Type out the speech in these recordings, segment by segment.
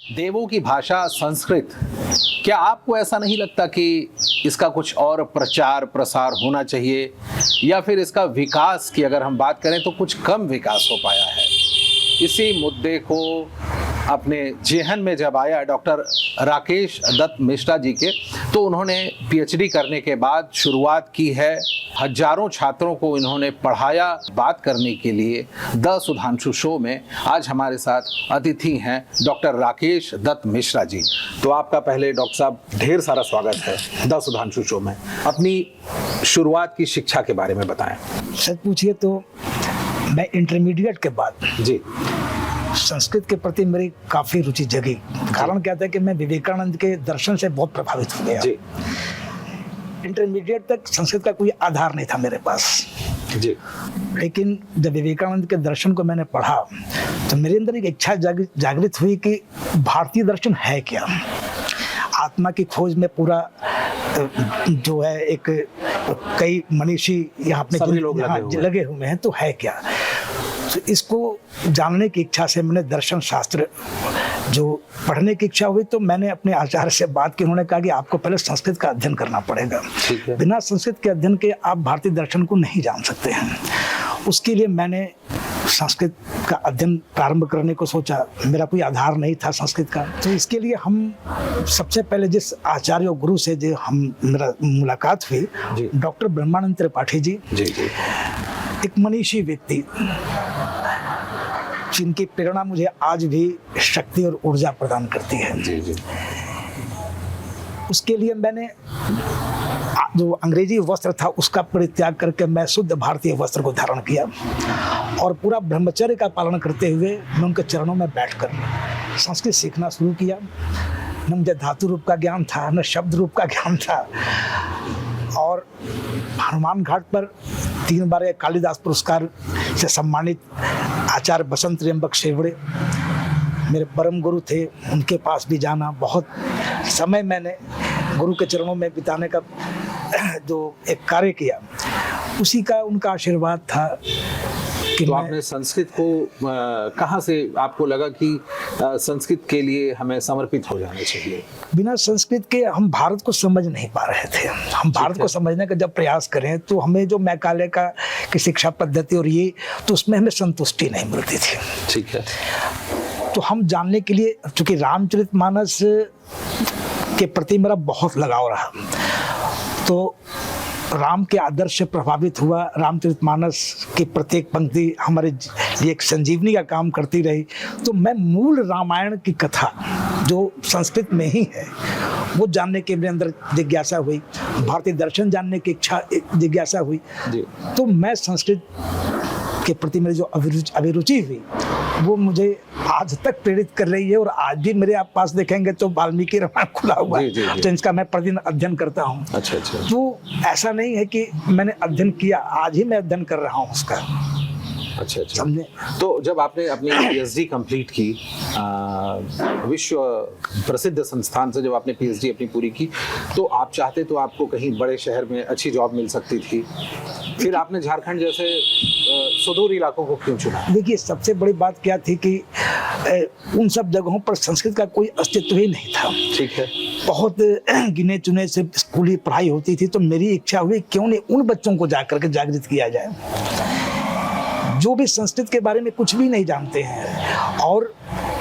देवों की भाषा संस्कृत, क्या आपको ऐसा नहीं लगता कि इसका कुछ और प्रचार प्रसार होना चाहिए, या फिर इसका विकास की अगर हम बात करें तो कुछ कम विकास हो पाया है? इसी मुद्दे को अपने जेहन में जब आया डॉक्टर राकेश दत्त मिश्रा जी के, तो उन्होंने पीएचडी करने के बाद शुरुआत की है। हजारों छात्रों को इन्होंने पढ़ाया। बात करने के लिए द सुधांशु शो में आज हमारे साथ अतिथि हैं डॉक्टर राकेश दत्त मिश्रा जी। तो आपका पहले डॉक्टर साहब ढेर सारा स्वागत है द सुधांशु शो में। अपनी शुरुआत की शिक्षा के बारे में बताएं। सच पूछिए तो मैं इंटरमीडिएट के बाद जी संस्कृत के प्रति मेरी काफी रुचि जगी। कारण क्या था कि मैं विवेकानंद के दर्शन से बहुत प्रभावित हो गया। जी इंटरमीडिएट तक संस्कृत का कोई आधार नहीं था मेरे पास जी। लेकिन जब विवेकानंद के दर्शन को मैंने पढ़ा तो मेरे अंदर एक इच्छा जागृत हुई कि भारतीय दर्शन है क्या। आत्मा की खोज में पूरा जो है एक कई मनीषी यहाँ अपने लोग लगे हुए हैं, तो है क्या। तो इसको जानने की इच्छा से मैंने दर्शन शास्त्र जो पढ़ने की इच्छा हुई, तो मैंने अपने आचार्य से बात की। उन्होंने कहा कि आपको पहले संस्कृत का अध्ययन करना पड़ेगा, बिना संस्कृत के अध्ययन के आप भारतीय दर्शन को नहीं जान सकते हैं। उसके लिए मैंने संस्कृत का अध्ययन प्रारंभ करने को सोचा। मेरा कोई आधार नहीं था संस्कृत का, तो इसके लिए हम सबसे पहले जिस आचार्य और गुरु से जो मेरा मुलाकात हुई, डॉक्टर ब्रह्मानंद त्रिपाठी जी। एक मनीषी व्यक्ति जिनकी प्रेरणा मुझे आज भी शक्ति और ऊर्जा प्रदान करती है। उसके लिए मैंने जो अंग्रेजी वस्त्र था उसका परित्याग करके मैं शुद्ध भारतीय वस्त्र को धारण किया और पूरा ब्रह्मचर्य का पालन करते हुए मैं उनके चरणों में बैठकर संस्कृत सीखना शुरू किया। न मुझे धातु रूप का ज्ञान था, न शब्द रूप का ज्ञान था। और हनुमान घाट पर 3 बार कालिदास पुरस्कार से सम्मानित आचार्य बसंत त्र्यंबक शेवड़े मेरे परम गुरु थे, उनके पास भी जाना, बहुत समय मैंने गुरु के चरणों में बिताने का जो एक कार्य किया, उसी का उनका आशीर्वाद था। तो आपने संस्कृत को कहाँ से आपको लगा कि संस्कृत के लिए हमें समर्पित हो जाना चाहिए? बिना संस्कृत के हम भारत को समझ नहीं पा रहे थे। हम भारत को समझने का जब प्रयास करें तो हमें जो मैकाले का की शिक्षा पद्धति और ये, तो उसमें हमें संतुष्टि नहीं मिलती थी। ठीक है। तो हम जानने के लिए, चूंकि रामचरितमानस के प्रति मेरा बहुत लगाव रहा, तो राम के आदर्श से प्रभावित हुआ। रामचरितमानस की प्रत्येक पंक्ति हमारे लिए एक संजीवनी का काम करती रही। तो मैं मूल रामायण की कथा जो संस्कृत में ही है वो जानने के मेरे अंदर जिज्ञासा हुई, भारतीय दर्शन जानने की इच्छा जिज्ञासा हुई। तो मैं संस्कृत के प्रति मेरी जो अभिरुचि हुई वो मुझे आज तक प्रेरित कर रही है। और आज भी मेरे आप पास देखेंगे तो वाल्मीकि रामायण खुला हुआ है, तो इसका मैं प्रतिदिन अध्ययन करता हूँ। अच्छा। तो ऐसा नहीं है कि मैंने अध्ययन किया, आज ही मैं अध्ययन कर रहा हूँ उसका। अच्छा। समझे। तो जब आपने अपनी पीएचडी कंप्लीट की, विश्व प्रसिद्ध संस्थान से जब आपने पीएचडी अपनी पूरी की, तो आप चाहते तो आपको कहीं बड़े शहर में अच्छी जॉब मिल सकती थी, फिर आपने झारखंड जैसे सुदूर इलाकों को क्यों चुना? देखिए, सबसे बड़ी बात क्या थी कि उन सब जगहों पर संस्कृत का कोई अस्तित्व ही नहीं था। ठीक है। बहुत गिने चुने से स्कूली पढ़ाई होती थी। तो मेरी इच्छा हुई क्यों नहीं उन बच्चों को जाकर के जागृत किया जाए जो भी संस्कृत के बारे में कुछ भी नहीं जानते हैं। और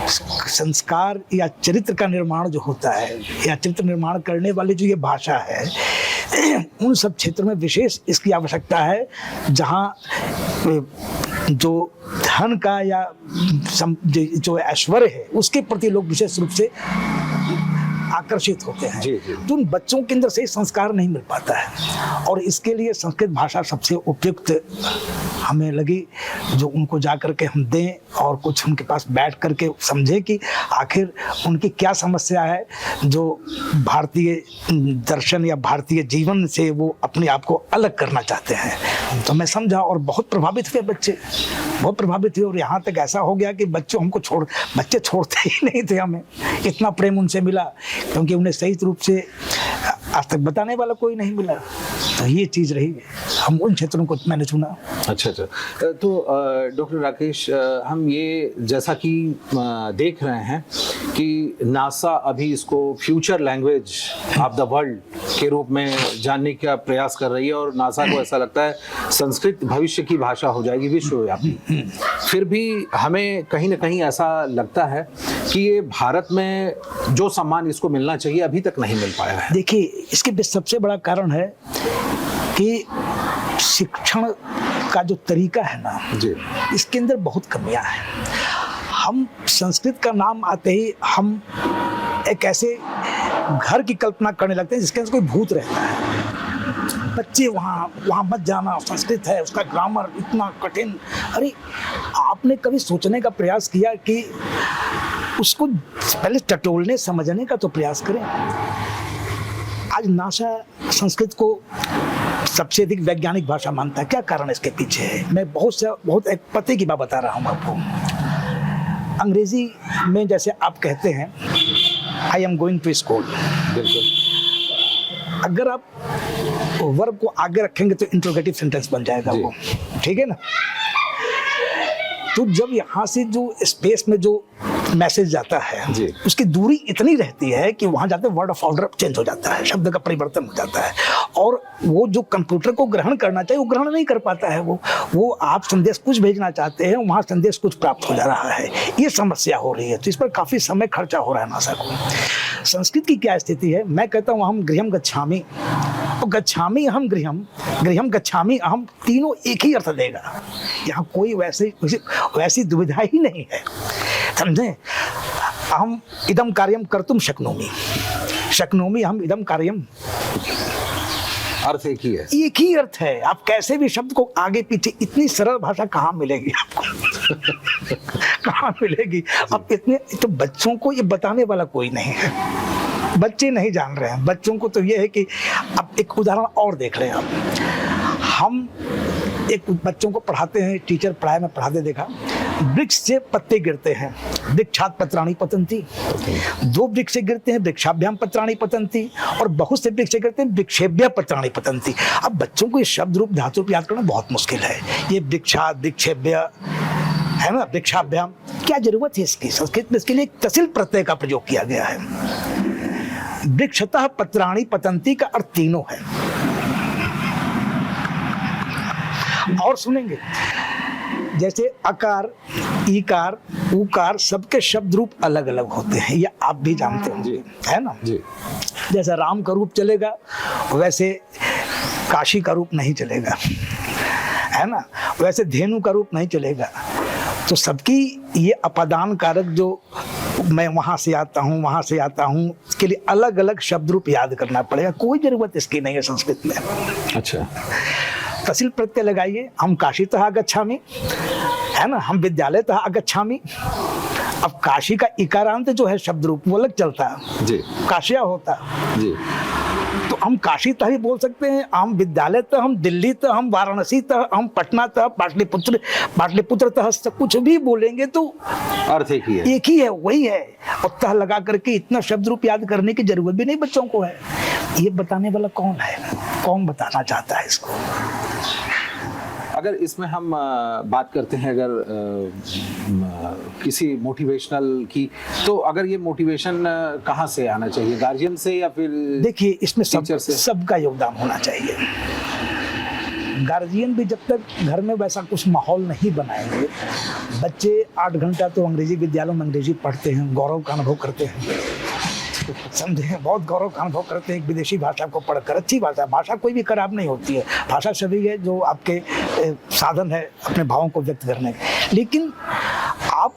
संस्कार या चरित्र का निर्माण जो होता है, या चरित्र निर्माण करने वाली जो ये भाषा है, उन सब क्षेत्रों में विशेष इसकी आवश्यकता है जहाँ जो धन का या जो ऐश्वर्य है उसके प्रति लोग विशेष रूप से आकर्षित होते हैं। तो उन बच्चों के अंदर से संस्कार नहीं मिल पाता है। और इसके लिए संस्कृत भाषा सबसे उपयुक्त हमें लगी, जो उनको जा करके हम दें और कुछ उनके पास बैठ करके समझें कि आखिर उनकी क्या समस्या है, जो भारतीय दर्शन या भारतीय जीवन से वो अपने आप को अलग करना चाहते हैं। तो मैं समझा और बहुत प्रभावित हुए बच्चे, बहुत प्रभावित हुए। और यहाँ तक ऐसा हो गया कि बच्चे छोड़ते ही नहीं थे हमें, इतना प्रेम उनसे मिला, क्योंकि उन्हें सही रूप से आज तक बताने वाला कोई नहीं मिला। तो ये चीज़ रही हम उन क्षेत्रों को मैंने चुना। अच्छा। तो डॉक्टर राकेश, हम ये जैसा कि देख रहे हैं कि नासा अभी इसको future language of the world के रूप में जानने का प्रयास कर रही है, और नासा को ऐसा लगता है संस्कृत भविष्य की भाषा हो जाएगी विश्वव्यापी। फिर भी हमें कहीं ना कहीं ऐसा लगता है कि ये भारत में जो सम्मान इसको मिलना चाहिए अभी तक नहीं मिल पाया है। देखिए, इसके सबसे बड़ा कारण है कि शिक्षण का जो तरीका है ना जी, इसके अंदर बहुत कमियां हैं। हम संस्कृत का नाम आते ही हम एक ऐसे घर की कल्पना करने लगते हैं जिसके अंदर कोई भूत रहता है। बच्चे वहाँ मत जाना, संस्कृत है, उसका ग्रामर इतना कठिन। अरे, आपने कभी सोचने का प्रयास किया कि उसको पहले टटोलने समझने का तो प्रयास करें। आज नासा संस्कृत को सबसे अधिक वैज्ञानिक भाषा मानता है। क्या कारण इसके पीछे है? मैं बहुत एक पते की बात बता रहा हूँ आपको। अंग्रेजी में जैसे आप कहते हैं I am going to school, बिल्कुल, अगर आप वर्ब को आगे रखेंगे तो इंट्रोगेटिव सेंटेंस बन जाएगा वो, ठीक है ना। तो जब यहाँ से जो स्पेस में जो मैसेज जाता है उसकी दूरी इतनी रहती है कि वहाँ जाते वर्ड ऑफ ऑर्डर चेंज हो जाता है, शब्द का परिवर्तन हो जाता है, और वो जो कंप्यूटर को ग्रहण करना चाहिए वो ग्रहण नहीं कर पाता है। वो आप संदेश कुछ भेजना चाहते हैं, वहाँ संदेश कुछ प्राप्त हो जा रहा है। ये समस्या हो रही है, तो इस पर काफ़ी समय खर्चा हो रहा है नासा को। संस्कृत की क्या स्थिति है? मैं कहता हूँ हम गृहम गच्छामि, और गच्छामि अहम गृहम, गृहम गच्छामि अहम, तीनों एक ही अर्थ देगा। यहाँ कोई वैसी दुविधा ही नहीं है, समझे। हम इदम कार्यम कर्तुम शक्नोमी, शक्नोमी हम इदम कार्यम, अर्थ एक ही है, एक ही अर्थ है। आप कैसे भी शब्द को आगे पीछे, इतनी सरल भाषा कहाँ मिलेगी आपको? कहाँ मिलेगी? अब इतने तो बच्चों को ये बताने वाला कोई नहीं है, बच्चे नहीं जान रहे हैं। बच्चों को तो ये है कि अब एक उदाहरण और देख रहे हैं आप। हम एक बच्चों को पढ़ाते हैं, टीचर पढ़ाए, मैं पढ़ाते देखा, वृक्ष से पत्ते गिरते हैं, वृक्षात् पत्राणि पतन्ति। दो वृक्ष से गिरते हैं, वृक्षाभ्याम पत्राणि पतन्ति, और बहुत से वृक्ष से गिरते हैं, वृक्षेभ्यः पत्राणि पतन्ति। अब बच्चों को ये शब्द रूप धातु रूप याद करना बहुत मुश्किल है। ये वृक्षात्, वृक्षेभ्यः है ना, वृक्षाभ्याम, क्या जरूरत है इसकी? संस्कृत में इसके लिए एक तसिल प्रत्यय का प्रयोग किया गया है। वृक्षतः पत्राणि पतन्ति का अर्थ तीनों है। और सुनेंगे, जैसे अकार, ईकार, उकार, सबके शब्द रूप अलग अलग होते हैं, ये आप भी जानते होंगे, है ना जी। जैसे राम का रूप चलेगा वैसे काशी का रूप नहीं चलेगा, है ना, वैसे धेनु का रूप नहीं चलेगा। तो सबकी ये अपादान कारक जो मैं वहाँ से आता हूँ, वहाँ से आता हूँ, इसके लिए अलग अलग शब्द रूप याद करना पड़ेगा। कोई जरूरत इसकी नहीं है संस्कृत में। अच्छा, तसिल प्रत्यय लगाइए, हम काशीतः गच्छामि, है ना, हम विद्यालयतः आगच्छामि। अब काशी का इकारांत जो है शब्द रूप वो अलग चलता है जी, काशिया होता जी। तो हम काशी तह ही बोल सकते हैं, हम विद्यालय तह, हम दिल्ली तह, हम वाराणसी तह, हम पटना तह, पाटलिपुत्र तह, कुछ भी बोलेंगे तो अर्थ एक ही है, एक ही है, वही है। और तह लगा करके इतना शब्द रूप याद करने की जरूरत भी नहीं बच्चों को है। ये बताने वाला कौन है? कौन बताना चाहता है इसको? अगर इसमें हम बात करते हैं अगर किसी मोटिवेशनल की, तो अगर ये मोटिवेशन कहाँ से आना चाहिए? गार्जियन से या फिर? देखिए, इसमें सबका योगदान होना चाहिए। गार्जियन भी जब तक घर में वैसा कुछ माहौल नहीं बनाएंगे, बच्चे 8 घंटा तो अंग्रेजी विद्यालयों में अंग्रेजी पढ़ते हैं, गौरव का अनुभव करते हैं, समझे, बहुत गौरव का अनुभव करते हैं एक विदेशी भाषा को पढ़कर। अच्छी भाषा कोई भी खराब नहीं होती है, भाषा सभी है जो आपके साधन है अपने भावों को व्यक्त करने के। लेकिन आप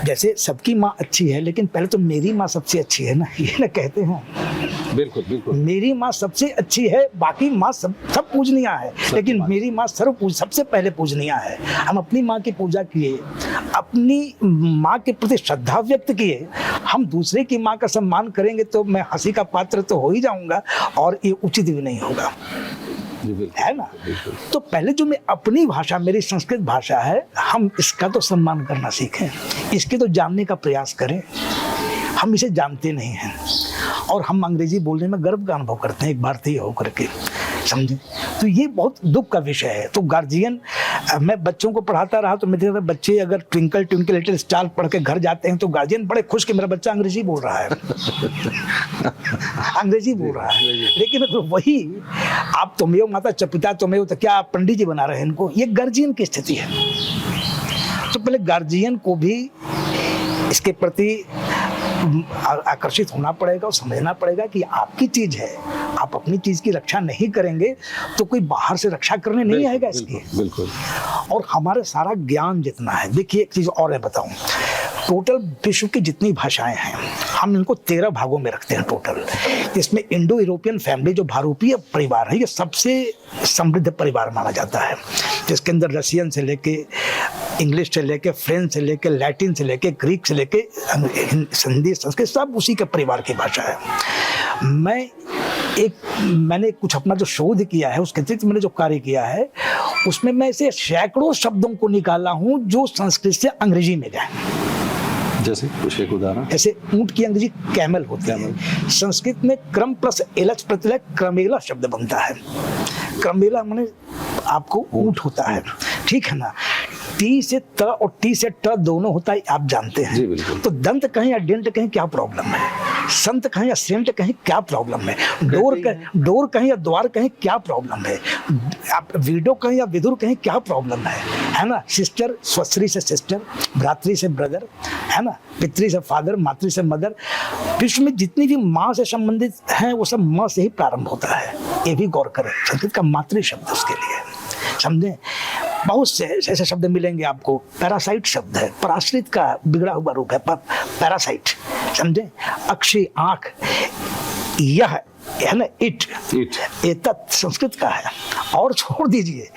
जैसे सबकी माँ अच्छी है, लेकिन पहले तो मेरी माँ सबसे अच्छी है ना, ये ना कहते हैं। बिल्कुल बिल्कुल, मेरी माँ सबसे अच्छी है, बाकी माँ सब पूजनीय है, लेकिन मेरी माँ सबसे पहले पूजनीय है। हम अपनी माँ की पूजा किए, अपनी माँ के प्रति श्रद्धा व्यक्त किए, हम दूसरे की माँ का सम्मान करेंगे तो मैं हंसी का पात्र तो हो ही जाऊंगा, और ये उचित भी नहीं होगा, है ना। तो पहले जो मैं अपनी भाषा, मेरी संस्कृत भाषा है, हम इसका तो सम्मान करना सीखें, इसके तो जानने का प्रयास करें। हम इसे जानते नहीं हैं और हम अंग्रेजी बोलने में गर्व का अनुभव करते हैं एक भारतीय होकर के, समझे। तो ये बहुत दुख का विषय है। तो गार्जियन, मैं बच्चों को पढ़ाता रहा तो मेरे बच्चे अगर ट्विंकल ट्विंकल लिटिल स्टार पढ़ के घर जाते हैं तो गार्जियन बड़े खुश कि मेरा बच्चा अंग्रेजी बोल रहा है अंग्रेजी बोल रहा है। लेकिन तो वही आप तुमेव माता चपिता तुमेव, तो क्या आप पंडित जी बना रहे हैं इनको? ये गार्जियन की स्थिति है। तो पहले गार्जियन को भी इसके प्रति आकर्षित होना पड़ेगा और समझना पड़ेगा कि आपकी चीज है, आप अपनी चीज की रक्षा नहीं करेंगे तो कोई बाहर से रक्षा करने नहीं आएगा इसकी। बिल्कुल। और हमारे सारा ज्ञान जितना है, देखिए एक चीज और मैं बताऊं, टोटल विश्व की जितनी भाषाएं हैं हम इनको 13 भागों में रखते हैं टोटल। इसमें इंडो यूरोपियन फैमिली जो भारूपीय परिवार है ये सबसे समृद्ध परिवार माना जाता है, जिसके अंदर रशियन से लेके इंग्लिश से लेके फ्रेंच से लेके लैटिन से लेके ग्रीक से लेके हिंदी संस्कृत सब उसी के परिवार की भाषा है। मैंने कुछ अपना जो शोध किया है उसके अतिरिक्त मैंने जो कार्य किया है उसमें मैं ऐसे सैकड़ों शब्दों को निकाला हूं जो संस्कृत से अंग्रेजी में गए। जैसे कुछ एक उदाहरण, ऐसे ऊंट की अंग्रेजी कैमल होती है, संस्कृत में क्रम प्लस एलच प्रत्यय क्रमेला शब्द बनता है। क्रमेला माने आपको ऊंट होता है, ठीक है ना। टी से त और टी से ट दोनों होता है, आप जानते हैं। तो दंत कहें या डेंट कहें क्या प्रॉब्लम है, संत कहें या सेंट कहें क्या प्रॉब्लम है, डोर कहें या द्वार कहें क्या प्रॉब्लम है, आप वीडो कहें या विदुर कहें क्या प्रॉब्लम है ना। सिस्टर स्वश्री से सिस्टर, भ्रातृ से ब्रदर, है ना, पितृ से फादर, मातृ से मदर। विश्व में जितनी भी माँ से संबंधित हैं वो सब माँ से ही प्रारंभ होता है, ये भी गौर करें। संस्कृत का मातृ शब्द उसके लिए, समझे। बहुत से ऐसे शब्द मिलेंगे आपको। पैरासाइट शब्द है, पराश्रित का बिगड़ा हुआ रूप है पैरासाइट, समझे। अक्षी आंख, यह है ना इट, एतत् संस्कृत का है। और छोड़ दीजिए,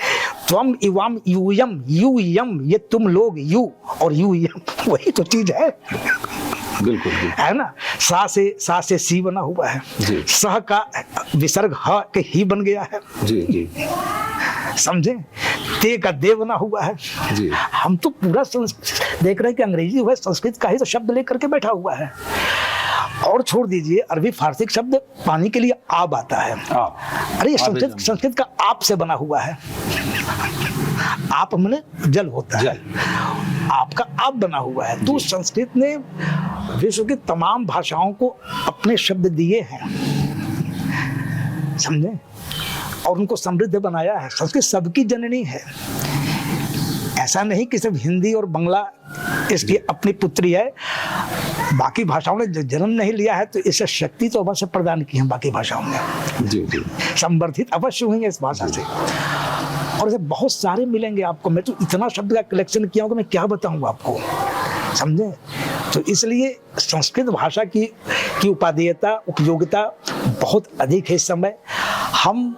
त्वम इवाम यूयम, यू यम, ये तुम लोग, यू और यू यम वही तो चीज है। बिल्कुल है ना। सा से सी बना हुआ है, सह का विसर्ग ह के ही बन गया है जी। समझे। ते का दे बना हुआ है जी। हम तो पूरा देख रहे हैं कि अंग्रेजी हुआ संस्कृत का ही तो शब्द लेकर के बैठा हुआ है। और छोड़ दीजिए, अरबी फारसी शब्द पानी के लिए आब आता है। अरे संस्कृत का आप से बना हुआ है। आप माने जल होता है, आपका आप बना हुआ है। तो संस्कृत ने विश्व की तमाम भाषाओं को अपने शब्द दिए हैं, समझे, और उनको समृद्ध बनाया है। संस्कृत सबकी जननी है, ऐसा नहीं कि सिर्फ हिंदी और बांग्ला इसकी अपनी पुत्री है। बाकी भाषाओं ने जन्म नहीं लिया है तो इसे शक्ति तो अवश्य प्रदान की है बाकी भाषाओं ने जी। संवर्धित अवश्य हुई है इस भाषा से। और ऐसे बहुत सारे मिलेंगे आपको। मैं तो इतना शब्द का कलेक्शन किया हूं कि मैं क्या बताऊं आपको, समझे। तो इसलिए संस्कृत भाषा की उपादेयता, उपयोगिता बहुत अधिक है इस समय। हम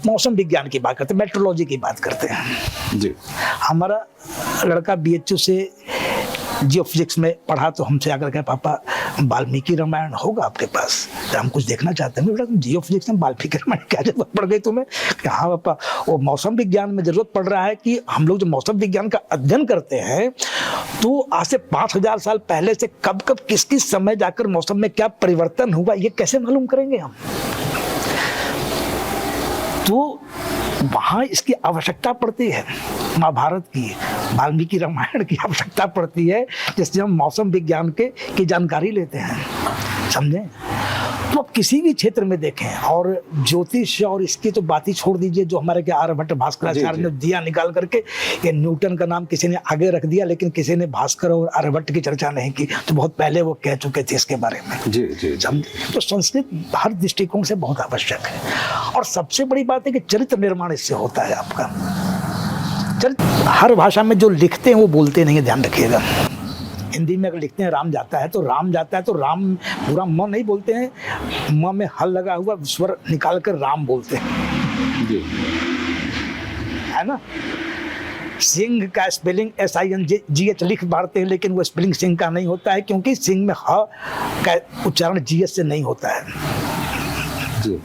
मौसम विज्ञान की बात करते हैं, मेट्रोलॉजी की बात करते हैं जी। हमारा लड़का BHU से जियोफिजिक्स में पढ़ा तो हमसे आकर के पापा वाल्मीकि रामायण होगा आपके पास, तो हम कुछ देखना चाहते हैं। बेटा जियोफिजिक्स में वाल्मीकि रामायण क्या जरूरत पड़ गई तुम्हें? कि हाँ पापा, वो मौसम विज्ञान में जरूरत पड़ रहा है कि हम लोग जो मौसम विज्ञान का अध्ययन करते हैं तो आज से 5000 साल पहले से कब किस किस समय जाकर मौसम में क्या परिवर्तन हुआ ये कैसे मालूम करेंगे हम? तो वहां इसकी आवश्यकता पड़ती है, महाभारत की, वाल्मीकि रामायण की आवश्यकता पड़ती है, जिससे हम मौसम विज्ञान की जानकारी लेते हैं, समझे। तो आप किसी भी क्षेत्र में देखें, और ज्योतिष और इसकी तो बात ही छोड़ दीजिए। जो हमारे के आर्यभट्ट भास्कराचार्य ने दिया निकाल करके, ये न्यूटन का नाम किसी ने आगे रख दिया, लेकिन किसी ने भास्कर और आर्यभट्ट की चर्चा नहीं की। तो बहुत पहले वो कह चुके थे इसके बारे में जी। तो संस्कृत हर दृष्टिकोण से बहुत आवश्यक है। और सबसे बड़ी बात है कि चरित्र निर्माण इससे होता है आपका। चरित्र हर भाषा में जो लिखते हैं वो बोलते नहीं है, ध्यान रखिएगा। हिंदी में अगर लिखते हैं राम जाता है तो राम पूरा म नहीं बोलते हैं, म में हल लगा हुआ स्वर निकाल कर राम बोलते हैं जी। है ना। सिंह का स्पेलिंग SINGH लिख बाढ़ते हैं, लेकिन वो स्पेलिंग सिंह का नहीं होता है, क्योंकि सिंह में ह का उच्चारण GH से नहीं होता है जी।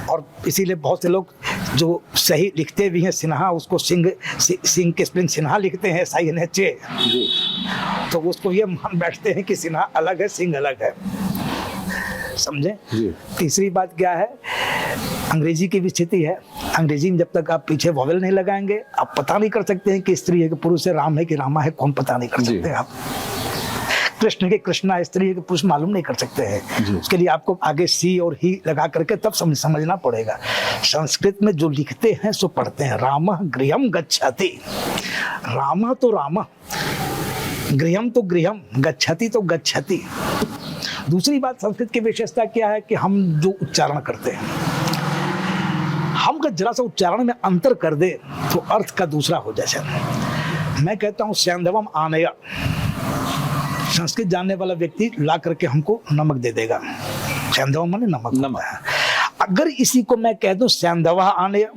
और इसीलिए बहुत से लोग जो सही लिखते भी हैं सिन्हा, उसको सिंह के स्पेलिंग सिन्हा लिखते हैं SINHA, तो उसको ये मान बैठते हैं कि सिन्हा अलग है, सिंह अलग है। समझे। जी। तीसरी बात क्या है, अंग्रेजी की भी स्थिति है। अंग्रेजी में जब तक आप पीछे वॉवेल नहीं लगाएंगे, आप पता नहीं कर सकते हैं कि स्त्री है कि पुरुष है, राम है कि रामा है, कौन पता नहीं कर जी। सकते हैं आप। कृष्ण के कृष्णा है, स्त्री है कि पुरुष मालूम नहीं कर सकते हैं। उसके लिए आपको आगे सी और ही लगा करके तब समझना पड़ेगा। संस्कृत में जो लिखते हैं सो पढ़ते हैं। रामः गृहम गच्छति, रामः तो रामः, गृहम तो गृहम, गच्छति तो गच्छति। दूसरी बात संस्कृत की विशेषता क्या है कि हम जो उच्चारण करते हैं, हम अगर जरा सा उच्चारण में अंतर कर दे तो अर्थ का दूसरा हो जाए। मैं कहता हूँ सैंधवम आनया, संस्कृत जानने वाला व्यक्ति ला करके हमको नमक दे देगा। सैंधवम माने नमक। अगर इसी को मैं कह दूं सैंधवा आनया,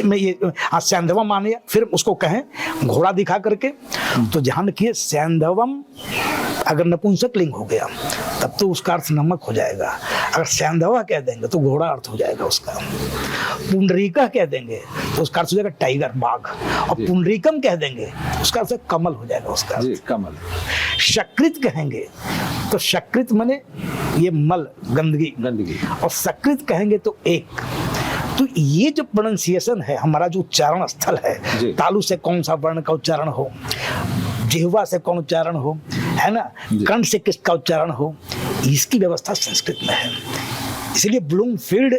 मैं ये सैंधवम आनया, फिर उसको कहें घोड़ा दिखा करके, तो ध्यान रखिए सैंधवम अगर नपुंसक लिंग हो गया तब तो उसका अर्थ नमक हो जाएगा। अगर सैंधवा कह देंगे तो घोड़ा अर्थ हो जाएगा उसका। पुंडरीका कह देंगे तो उसका अर्थ हो जाएगा टाइगर, बाघ। और पुंडरीकम कह देंगे उसका अर्थ कमल हो जाएगा उसका। जी, कमल। शकृत कहेंगे तो शकृत माने ये मल, गंदगी। और सकृत कहेंगे तो एक। तो ये जो प्रोनाउंसिएशन है, हमारा जो उच्चारण स्थल है, तालु से कौन सा वर्ण का उच्चारण हो, जिह्वा से कौन उच्चारण हो, है ना, कंठ से किसका उच्चारण हो, इसकी व्यवस्था संस्कृत में है। इसलिए ब्लूमफील्ड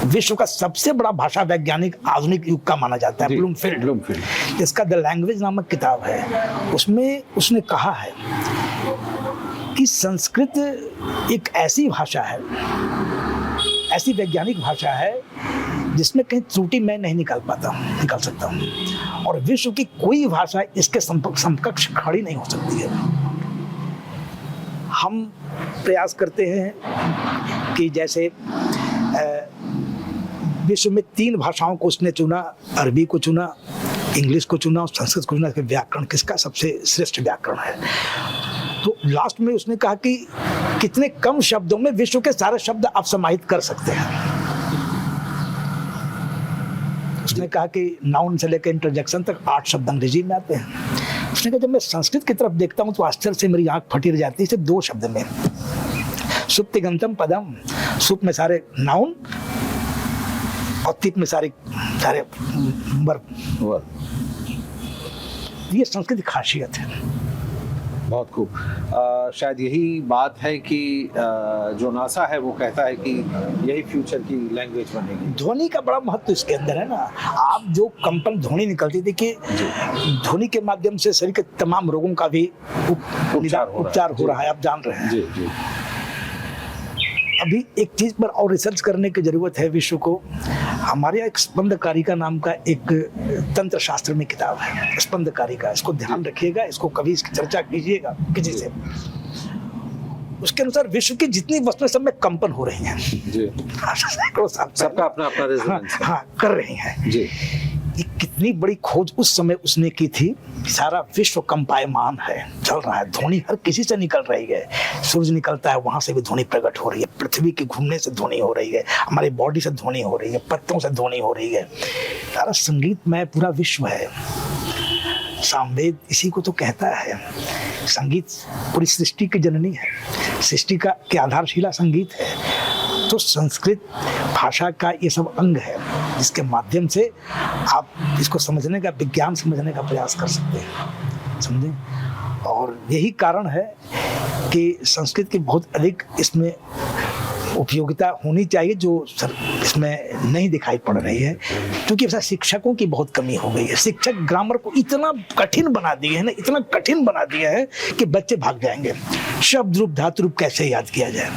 विश्व का सबसे बड़ा भाषा वैज्ञानिक आधुनिक युग का माना जाता है। ब्लूमफील्ड, इसका द लैंग्वेज नामक किताब है, उसमें उसने कहा है कि संस्कृत एक ऐसी भाषा है, ऐसी वैज्ञानिक भाषा है जिसमें कहीं त्रुटि मैं नहीं निकाल सकता हूँ, और विश्व की कोई भाषा इसके समकक्ष खड़ी नहीं हो सकती है। हम प्रयास करते हैं कि जैसे विश्व में 3 भाषाओं को उसने चुना, अरबी को चुना, इंग्लिश को चुना और संस्कृत को चुना कि व्याकरण किसका सबसे श्रेष्ठ व्याकरण है। तो लास्ट में उसने कहा कि कितने कम शब्दों में विश्व के सारे शब्द आप समाहित कर सकते हैं। उसने कहा कि नाउन से लेकर इंटरजेक्शन तक 8 शब्द अंग्रेजी में आते हैं। उसने कहा जब मैं संस्कृत की तरफ देखता हूँ तो आश्चर्य से मेरी आंख फटी रह जाती है। सिर्फ 2 शब्द में, सुप्तिगंतम पदम, सुप में सारे नाउन और तिप में सारे वर्ब। ये संस्कृत की खासियत है। बहुत खूब। शायद यही बात है कि जो नासा है वो कहता है कि यही फ्यूचर की लैंग्वेज बनेगी। ध्वनि का बड़ा महत्व इसके अंदर है ना। आप जो कंपन ध्वनि निकलती थी कि ध्वनि के माध्यम से शरीर के तमाम रोगों का भी उपचार हो रहा है, आप जान रहे हैं। जी जी। अभी एक चीज पर और रिसर्च करने की जरूरत है विश्व को। हमारे यहाँ एक स्पंदकारिका नाम का एक तंत्र शास्त्र में किताब है, स्पंदकारिका। इसको ध्यान रखिएगा, इसको कभी इसकी चर्चा कीजिएगा किसी से। उसके अनुसार विश्व की जितनी वस्तुएं सब में कंपन हो रही हैं जी। सबका अपना अपना रेजोनेंस है। हाँ, कर रही हैं जी। ये कितनी बड़ी खोज उस समय उसने की थी। सारा विश्व कंपायमान है, चल रहा है, ध्वनि हर किसी से निकल रही है। सूरज निकलता है वहां से भी ध्वनि प्रकट हो रही है, पृथ्वी के घूमने से ध्वनि हो रही है, हमारी बॉडी से ध्वनि हो रही है, पत्तों से ध्वनि हो रही है। सारा संगीतमय पूरा विश्व है। सामवेद इसी को तो कहता है, संगीत पूरी सृष्टि की जननी है, सृष्टि का की आधारशिला संगीत है। तो संस्कृत भाषा का ये सब अंग है जिसके माध्यम से आप इसको समझने का, विज्ञान समझने का प्रयास कर सकते हैं, समझे। और यही कारण है कि संस्कृत की बहुत अधिक इसमें उपयोगिता होनी चाहिए जो इसमें नहीं दिखाई पड़ रही है, क्योंकि ऐसा शिक्षकों की बहुत कमी हो गई है। शिक्षक ग्रामर को इतना कठिन बना दिए है ना, इतना कठिन बना दिया है कि बच्चे भाग जाएंगे। शब्द रूप धातु रूप कैसे याद किया जाए,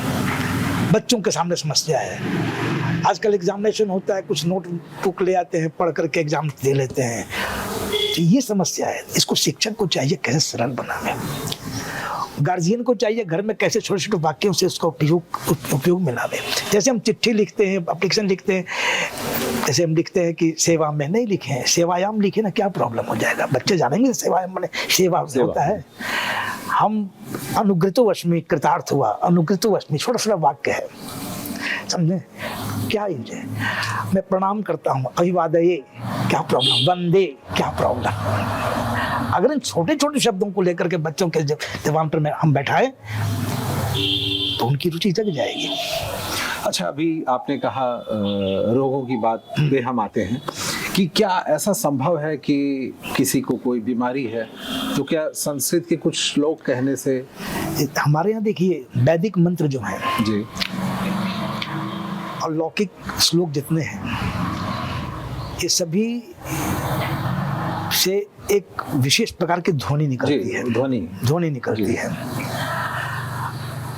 बच्चों के सामने समस्या है। आजकल एग्जामिनेशन होता है, कुछ नोट बुक ले आते हैं, पढ़ करके एग्जाम दे लेते हैं, तो ये समस्या है। इसको शिक्षक को चाहिए कैसे सरल बनाना, गार्जियन को चाहिए घर में कैसे छोटे छोटे वाक्यों से उसका उपयोग मिलावे। जैसे हम चिट्ठी लिखते हैं, एप्लीकेशन लिखते हैं, जैसे हम लिखते हैं कि सेवा में नहीं लिखे हैं, सेवायाम लिखे ना, क्या प्रॉब्लम हो जाएगा। बच्चे जानेंगे सेवायाम माने सेवा होता है। हम अनुग्रतो वश्मि कृतार्थ हुआ, अनुग्रतो वश्मि छोटा छोटा वाक्य है, समझे, क्या यूज है। मैं प्रणाम करता हूँ, अभिवादये, क्या प्रॉब्लम, वंदे, क्या प्रॉब्लम। अगर इन छोटे छोटे शब्दों को लेकर के बच्चों के जवान में हम बैठाए तो उनकी रुचि जग जाएगी। अच्छा, अभी आपने कहा रोगों की बात पे हम आते हैं कि क्या ऐसा संभव है कि किसी को कोई बीमारी है तो क्या संस्कृत के कुछ श्लोक कहने से? हमारे यहाँ देखिए वैदिक मंत्र जो है जी, और लौकिक श्लोक जितने हैं, ये सभी से एक विशेष प्रकार की ध्वनि निकलती है। ध्वनि निकलती है।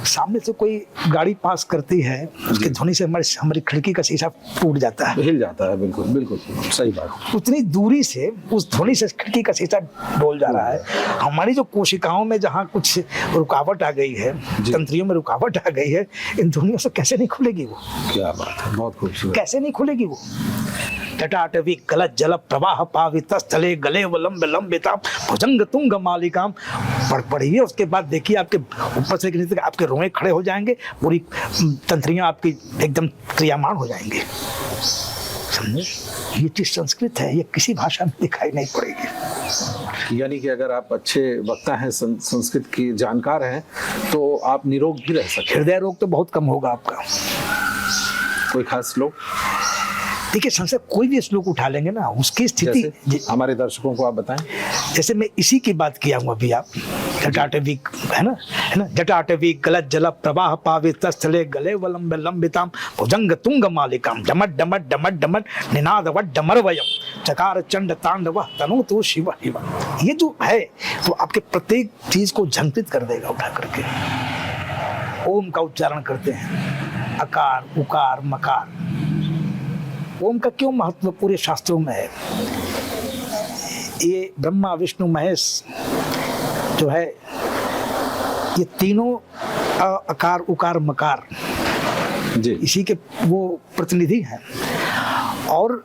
सामने से कोई गाड़ी पास करती है, उसकी ध्वनि से हमारी खिड़की का शीशा टूट जाता है, हिल जाता है। बिल्कुल बिल्कुल सही बात। उतनी दूरी से उस ध्वनि से खिड़की का शीशा डोल जा रहा है। हमारी जो कोशिकाओं में जहाँ कुछ रुकावट आ गई है, तंत्रियों में रुकावट आ गई है, इन ध्वनियों से कैसे नहीं खुलेगी वो? क्या बात है, बहुत खूबसूरत। कैसे नहीं खुलेगी वो? जटाटवी गलत जल प्रवाह पावित स्थले गले वलंब लंबिताम भुजंग तुंग मालिकाम। पढ़िए, उसके बाद देखिए आपके ऊपर से नीचे आपके रोए खड़े हो जाएंगे, पूरी तंत्रियां आपकी एकदम क्रियामान हो जाएंगी। समझे? ये चीज संस्कृत है, ये किसी भाषा में दिखाई नहीं पड़ेगी। यानी कि अगर आप अच्छे वक्ता हैं, संस्कृत की जानकार हैं, तो आप निरोग भी रह सकते हैं। हृदय रोग तो बहुत कम होगा आपका। कोई खास श्लोक? देखिए, संस्कृत कोई भी श्लोक उठा लेंगे ना, उसकी स्थिति हमारे दर्शकों को आप बताएं। जैसे मैं इसी की बात किया हूँ अभी, आप जटाटवी है ना, जटाटवी गलत जल प्रवाह पावित स्थले गले वलंब लंबिताम भुजंग तुंग मालिकाम डमट डमट डमट डमट निनाद वट डमर वयम चकार चंड तांडव तनु तो शिव शिव। ये जो है वो आपके प्रत्येक चीज को झंकृत कर देगा उठा करके। ओम का उच्चारण करते हैं, अकार उकार मकार। ओम का क्यों महत्व पूरे शास्त्रों में है? ये ब्रह्मा विष्णु महेश जो है, ये तीनों अकार उकार मकार जी, इसी के वो प्रतिनिधि हैं। और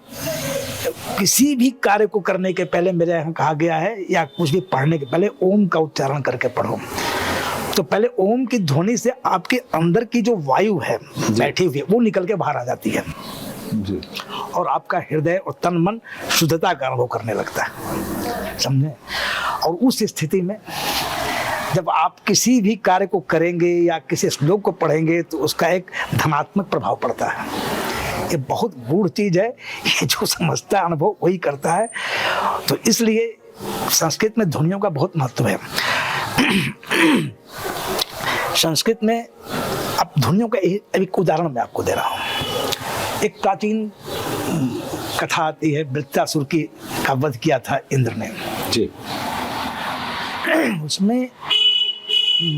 किसी भी कार्य को करने के पहले मेरे यहाँ कहा गया है, या कुछ भी पढ़ने के पहले ओम का उच्चारण करके पढ़ो। तो पहले ओम की ध्वनि से आपके अंदर की जो वायु है बैठी हुई, वो निकल के बाहर आ जाती है जी, और आपका हृदय और तन मन शुद्धता का अनुभव करने लगता है। समझे? और उस स्थिति में जब आप किसी भी कार्य को करेंगे या किसी श्लोक को पढ़ेंगे तो उसका एक धनात्मक प्रभाव पड़ता है। ये बहुत गूढ़ चीज है, ये जो समझता है अनुभव वही करता है। तो इसलिए संस्कृत में ध्वनियों का बहुत महत्व है। संस्कृत में अब ध्वनियों का एक उदाहरण मैं आपको दे रहा हूँ। एक प्राचीन कथा आती है, वृत्रासुर की का वध किया था इंद्र ने जी। उसमें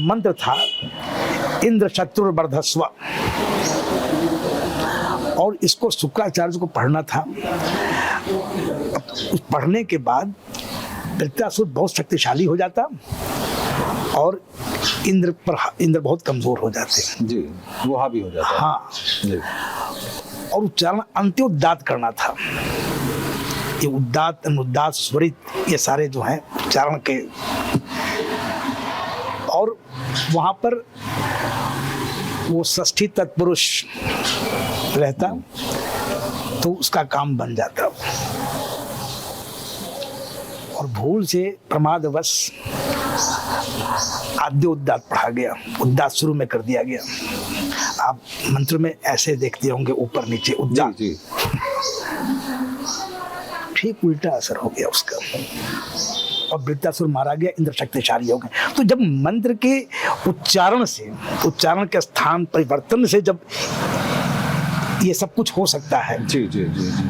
मंत्र था इंद्र शत्रुर्वर्धस्व, और इसको शुक्राचार्य को पढ़ना था। पढ़ने के बाद वृत्रासुर बहुत शक्तिशाली हो जाता और इंद्र बहुत कमजोर हो जाते जी, वो हावी हो जाता। हाँ जी। और उच्चारण अंत्योदात करना था। ये उदात अनुदात स्वरित ये सारे जो हैं उच्चारण के, और वहां पर वो षष्ठी तत्पुरुष रहता तो उसका काम बन जाता। और भूल से प्रमादवश आद्य उद्दात पढ़ा गया, उद्दात शुरू में कर दिया गया। आप मंत्र में ऐसे देखते होंगे ऊपर नीचे उद्दात, जी, ठीक उल्टा असर हो गया उसका, और वृत्रासुर मारा गया, इंद्र शक्तिशाली हो गए। तो जब मंत्र के उच्चारण से, उच्चारण के स्थान परिवर्तन से जब ये सब कुछ हो सकता है, जी जी जी जी,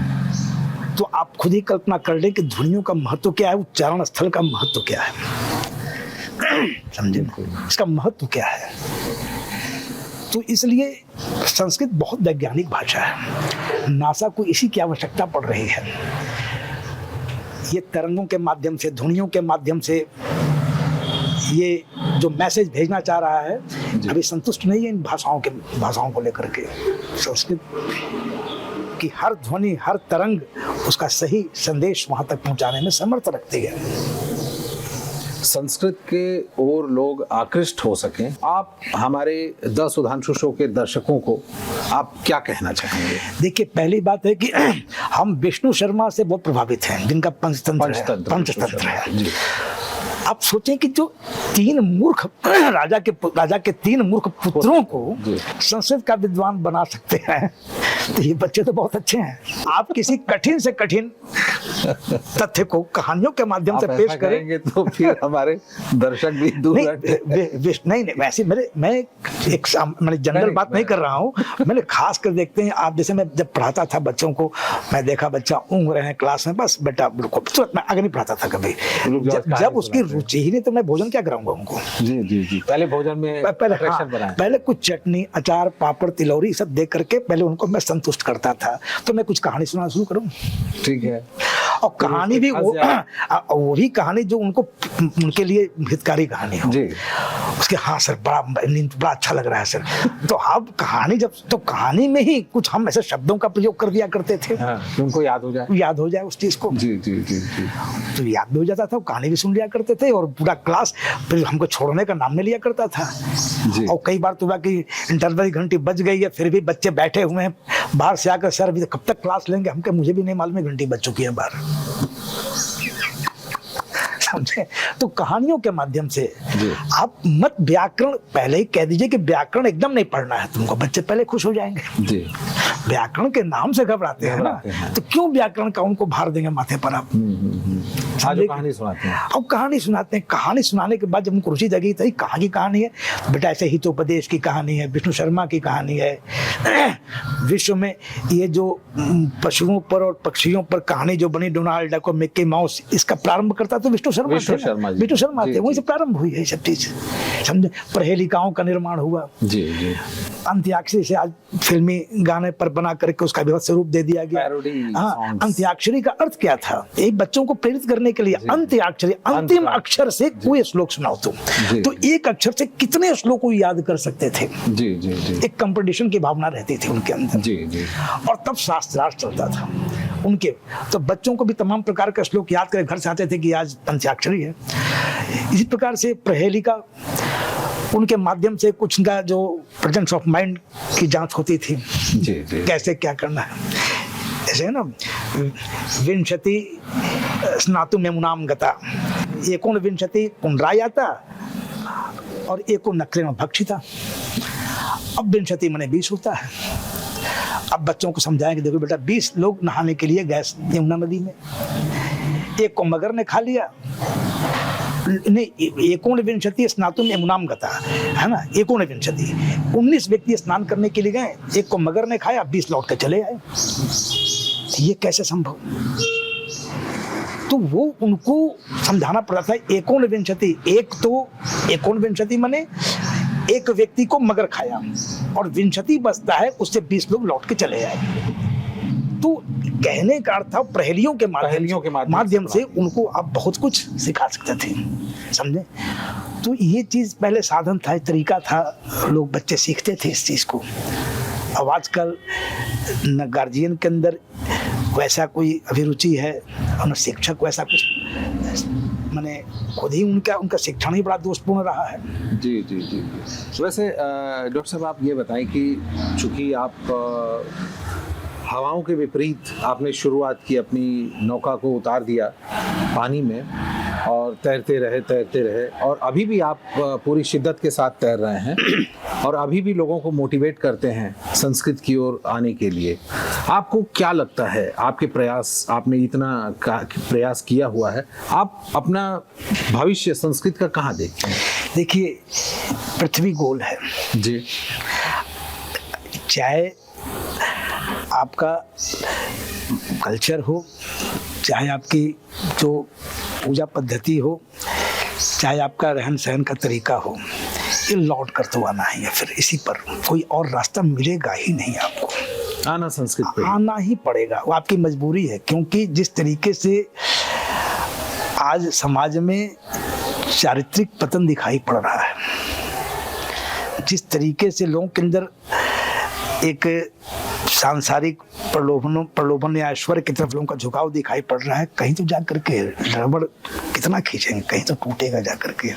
तो आप खुद ही कल्पना कर लें कि ध्वनियों का महत्व क्या है, उच्चारण स्थल का महत्व क्या है। समझे? इसका महत्व क्या है? तो इसलिए संस्कृत बहुत वैज्ञानिक भाषा है। नासा को इसी की आवश्यकता पड़ रही है। ये तरंगों के माध्यम से, ध्वनियों के माध्यम से ये जो मैसेज भेजना चाह रहा है, अभी संतुष्ट नहीं है इन भाषाओं को लेकर के। संस्कृत की हर ध्वनि, हर तरंग उसका सही संदेश वहां तक पहुंचाने में समर्थ रखती है। संस्कृत के और लोग आकृष्ट हो सकें, आप हमारे द सुधांशु शो के दर्शकों को आप क्या कहना चाहेंगे? देखिए, पहली बात है कि हम विष्णु शर्मा से बहुत प्रभावित हैं, जिनका पंचतंत्र है। आप सोचें कि जो तीन मूर्ख राजा के तीन मूर्ख पुत्रों को संस्कृत का विद्वान बना सकते हैं, तो ये बच्चे तो बहुत अच्छे हैं। आप किसी कठिन से कठिन तथ्य को कहानियों के माध्यम से पेश करेंगे तो फिर हमारे दर्शक भी दूर नहीं वैसे मैं एक जनरल बात नहीं कर रहा हूँ। मैंने खास कर देखते हैं आप, जैसे मैं जब पढ़ाता था बच्चों को, मैं देखा बच्चा ऊँग रहे हैं क्लास में, बस बेटा तुरंत, मैं आगे नहीं पढ़ाता था कभी। जब उसकी रुचि ही नहीं तो मैं भोजन क्या कराऊंगा उनको। जी पहले भोजन में पहले कुछ चटनी अचार पापड़ तिलौरी सब दे करके पहले उनको मैं संतुष्ट करता था। तो मैं कुछ कहानी सुनाना शुरू करूं, ठीक है, और कहानी भी वो भी कहानी जो उनके लिए हितकारी कहानी हो जी। उसके हाँ सर बड़ा अच्छा लग रहा है सर। तो अब कहानी तो कहानी में ही कुछ हम ऐसे शब्दों का प्रयोग कर दिया करते थे, उनको याद हो जाए उस चीज को। जी तो याद भी हो जाता था, कहानी भी सुन लिया करते थे, और पूरा क्लास फिर हमको छोड़ने का नाम नहीं लिया करता था जी। और कई बार तो कि इंटरवल की घंटी बज गई है, फिर भी बच्चे बैठे हुए हैं बाहर से आकर, सर अभी कब तक क्लास लेंगे, हमके मुझे भी नहीं मालूम है घंटी बज चुकी है बाहर। समझे? तो कहानियों के माध्यम से आप मत व्याकरण पहले ही कह दीजिए कि व्याकरण एकदम नहीं पढ़ना है तुमको, बच्चे पहले खुश हो जाएंगे जी। व्याकरण के नाम से घबराते हैं ना, तो क्यों व्याकरण का उनको भार देंगे माथे पर आप। कहानी सुनाते हैं, अब कहानी सुनाते हैं, कहानी सुनाने के बाद जब उनको रुचि जगी तो कहाँ की कहानी है बेटा, ऐसे हितोपदेश की कहानी है, विष्णु शर्मा की कहानी है। विश्व में ये जो पशुओं पर और पक्षियों पर कहानी जो बनी, डोनाल्ड डक और मिक्की माउस, इसका प्रारंभ करता तो विष्णु शर्मा थे, वहीं से प्रारंभ हुई है सब चीज। समझे? प्रहेलिकाओं का निर्माण हुआ जी। अंत्याक्षरी से आज फिल्मी गाने पर बना करके उसका विभत्स रूप दे दिया गया। हाँ, अंत्याक्षरी का अर्थ क्या था? एक बच्चों को प्रेरित करने के लिए अंत्याक्षरी, अंतिम अक्षर से कोई श्लोक सुनाओ तुम, तो एक अक्षर से कितने श्लोक को याद कर सकते थे जी। एक कंपटीशन की भावना रहती थी उनके अंदर जी। और तब शास्त्रार्थ चलता था उनके, तो बच्चों को भी तमाम प्रकार का श्लोक याद कर घर से आते थे कि आज अंत्याक्षरी है। इसी प्रकार से प्रहेलिका, उनके माध्यम से कुछ का जो प्रेजेंस ऑफ माइंड की जांच होती थी जी। कैसे क्या करना है, ऐसे है ना, विंशति स्नातुम यमुनाम गता, एकोनविंशति पुनरायाता और एको नक्रेण भक्षिता। अब विंशति माने 20 होता है। अब बच्चों को समझाएंगे, देखो बेटा 20 लोग नहाने के लिए गए यमुना नदी में, एक को मगर ने खा लिया, नहीं, एकोनविंशति स्नातुम यमुनाम गता है ना, एकोनविंशति 19 व्यक्ति स्नान करने के लिए गए, एक को मगर ने खाया, 20 लौट के चले आए। ये कैसे संभव? तो वो उनको समझाना पड़ा था। एकोनविंशति, एक तो एकोनविंशति माने एक व्यक्ति को मगर खाया, और विंशति बचता है, उससे 20 लोग लौट के चले आए। तो कहने का अर्थ था पहेलियों के माध्यम से उनको आप बहुत कुछ सिखा सकते थे। समझे? तो ये चीज पहले साधन था, तरीका था, लोग बच्चे सीखते थे इस चीज को। अब आजकल न गार्जियन के अंदर वैसा कोई अभिरुचि है और न शिक्षक वैसा कुछ, माने खुद ही उनका शिक्षण ही बड़ा दोषपूर्ण रहा है जी। वैसे डॉक्टर साहब आप ये बताएं कि चूंकि आप हवाओं के विपरीत आपने शुरुआत की, अपनी नौका को उतार दिया पानी में और तैरते रहे, और अभी भी आप पूरी शिद्दत के साथ तैर रहे हैं और अभी भी लोगों को मोटिवेट करते हैं संस्कृत की ओर आने के लिए। आपको क्या लगता है, आपके प्रयास, आपने इतना प्रयास किया हुआ है, आप अपना भविष्य संस्कृत का कहाँ देखते हैं? देखिए, पृथ्वी गोल है जी। चाहे आपका कल्चर हो, चाहे आपकी जो पूजा पद्धति हो, चाहे आपका रहन सहन का तरीका हो, ये लौट कर तो आना ही है। फिर इसी पर कोई और रास्ता मिलेगा ही नहीं, आपको आना संस्कृत पे आना ही पड़ेगा, वो आपकी मजबूरी है। क्योंकि जिस तरीके से आज समाज में चारित्रिक पतन दिखाई पड़ रहा है, जिस तरीके से लोगों के अंदर एक सांसारिक प्रलोभन या ऐश्वर्य की तरफ लोगों का झुकाव दिखाई पड़ रहा है, कहीं तो जाकर के रबड़ कितना खींचेंगे, कहीं तो टूटेगा जाकर के।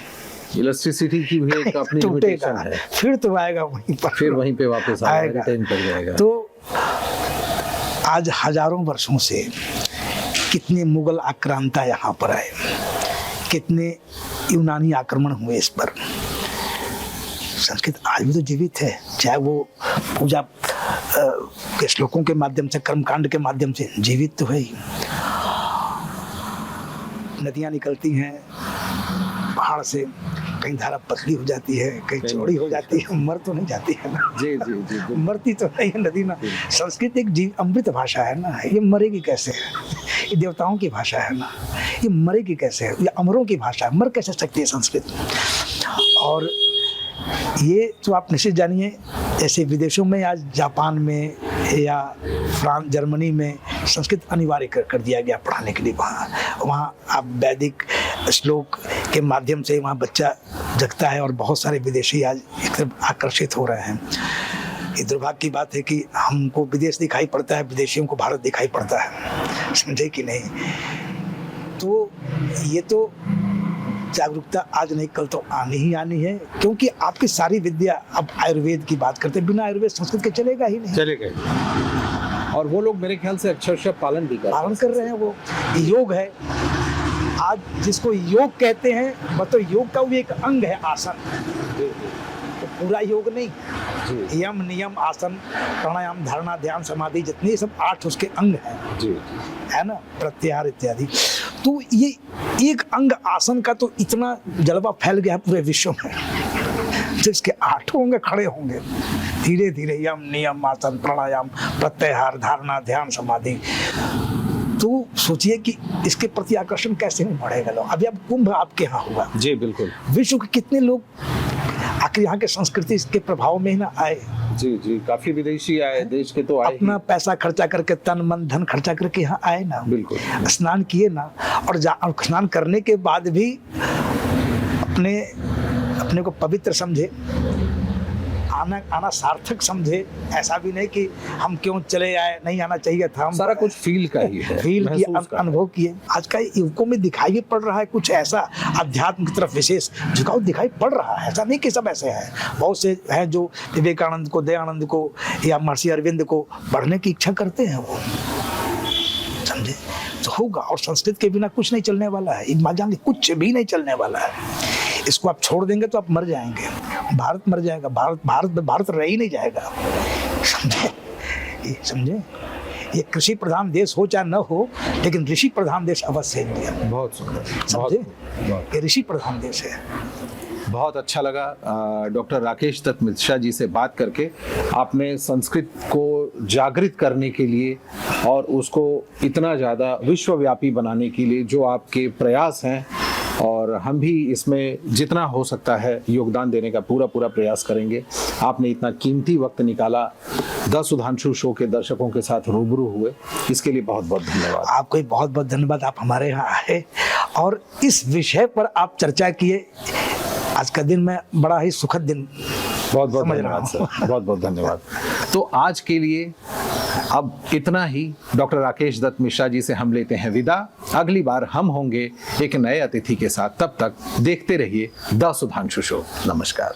इलेक्ट्रिसिटी की भी एक अपनी लिमिटेशन है, फिर तो आएगा वहीं पर, फिर वहीं पे वापस आएगा, रिटर्न कर जाएगा। तो आज हजारों वर्षों से कितने मुगल आक्रांता यहाँ पर आए, कितने यूनानी आक्रमण हुए इस पर। संस्कृत आज भी तो जीवित है, चाहे वो पूजा के श्लोकों के माध्यम से, कर्मकांड के माध्यम से जीवित तो है ही। नदियाँ निकलती हैं पहाड़ से, कहीं धारा पतली हो जाती है, कहीं चौड़ी हो जाती है, मर तो नहीं जाती है ना। जी जी जी मरती तो नहीं है नदी ना। संस्कृत एक जीव अमृत भाषा है ना, ये मरेगी कैसे? ये देवताओं की भाषा है ना, ये मरेगी कैसे? ये अमरों की भाषा है, मर कैसे सकती है संस्कृत? और ये तो आप निश्चित जानिए, ऐसे विदेशों में आज जापान में या फ्रांस, जर्मनी में संस्कृत अनिवार्य कर दिया गया पढ़ाने के लिए। वहाँ आप वैदिक श्लोक के माध्यम से वहाँ बच्चा जगता है और बहुत सारे विदेशी आज एक तरफ आकर्षित हो रहे हैं। ये दुर्भाग्य की बात है कि हमको विदेश दिखाई पड़ता है, विदेशियों को भारत दिखाई पड़ता है, समझे कि नहीं? तो ये तो जागरूकता आज नहीं कल तो आनी ही आनी है, क्योंकि आपकी सारी विद्या, अब आयुर्वेद की बात करते हैं, बिना आयुर्वेद संस्कृत के चलेगा ही नहीं। चलेगा। और वो लोग मेरे ख्याल से अक्षरशः पालन भी कर रहे हैं। वो योग है आज जिसको योग कहते हैं, मतलब योग का भी एक अंग है आसन, तो पूरा योग नहीं। यम, नियम, आसन, प्राणायाम, धारणा, ध्यान, समाधि, जितने सब 8 उसके अंग हैं जी, है ना, प्रत्याहार इत्यादि। तो ये एक अंग आसन का तो इतना जलवा फैल गया पूरे विश्व में, जिसके 8 अंग खड़े होंगे धीरे धीरे, यम, नियम, आसन, प्राणायाम, प्रत्याहार, धारणा, ध्यान, समाधि। तो सोचिए कि इसके प्रति आकर्षण कैसे नहीं बढ़ेगा लोग। अभी अब कुंभ आपके यहाँ हुआ, जी बिल्कुल, विश्व के कितने लोग आखिर यहाँ के संस्कृति के प्रभाव में ही ना आए। जी जी, काफी विदेशी आए, देश के तो आए, अपना पैसा खर्चा करके, तन मन धन खर्चा करके यहाँ आए ना, बिल्कुल स्नान किए ना, और स्नान करने के बाद भी अपने को पवित्र समझे, आना सार्थक समझे। ऐसा भी नहीं कि हम क्यों चले आए, नहीं आना चाहिए था। हम सारा कुछ फील का ही है, फील किए, अनुभव किए। आज का युवकों में दिखाई भी पड़ रहा है कुछ ऐसा, अध्यात्म की तरफ विशेष झुकाव दिखाई पड़ रहा है। ऐसा नहीं कि सब ऐसे हैं, बहुत से हैं जो विवेकानंद को, दयानंद को या महर्षि अरविंद को पढ़ने की इच्छा करते हैं, वो समझे तो होगा। और संस्कृत के बिना कुछ नहीं चलने वाला है, जान कुछ भी नहीं चलने वाला है। इसको आप छोड़ देंगे तो आप मर जाएंगे, भारत मर जाएगा, भारत रह ही नहीं जाएगा, समझे? ये कृषि प्रधान देश हो चाहे न हो, लेकिन ऋषि प्रधान देश अवश्य है इंडिया। बहुत सुंदर, समझे? ये ऋषि प्रधान देश है। बहुत अच्छा लगा डॉक्टर राकेश दत्त मिश्रा जी से बात करके। आपने संस्कृत को जागृत करने के लिए और उसको इतना ज़्यादा विश्वव्यापी बनाने के लिए जो आपके प्रयास हैं, और हम भी इसमें जितना हो सकता है योगदान देने का पूरा प्रयास करेंगे। आपने इतना कीमती वक्त निकाला, द सुधांशु शो के दर्शकों के साथ रूबरू हुए, इसके लिए बहुत बहुत धन्यवाद। आपको बहुत बहुत धन्यवाद, आप हमारे यहाँ आए और इस विषय पर आप चर्चा किए। आज का दिन मैं बड़ा ही सुखद दिन, बहुत बहुत धन्यवाद सर, बहुत बहुत धन्यवाद। तो आज के लिए अब इतना ही। डॉक्टर राकेश दत्त मिश्रा जी से हम लेते हैं विदा। अगली बार हम होंगे एक नए अतिथि के साथ, तब तक देखते रहिए द सुधांशु शो। नमस्कार।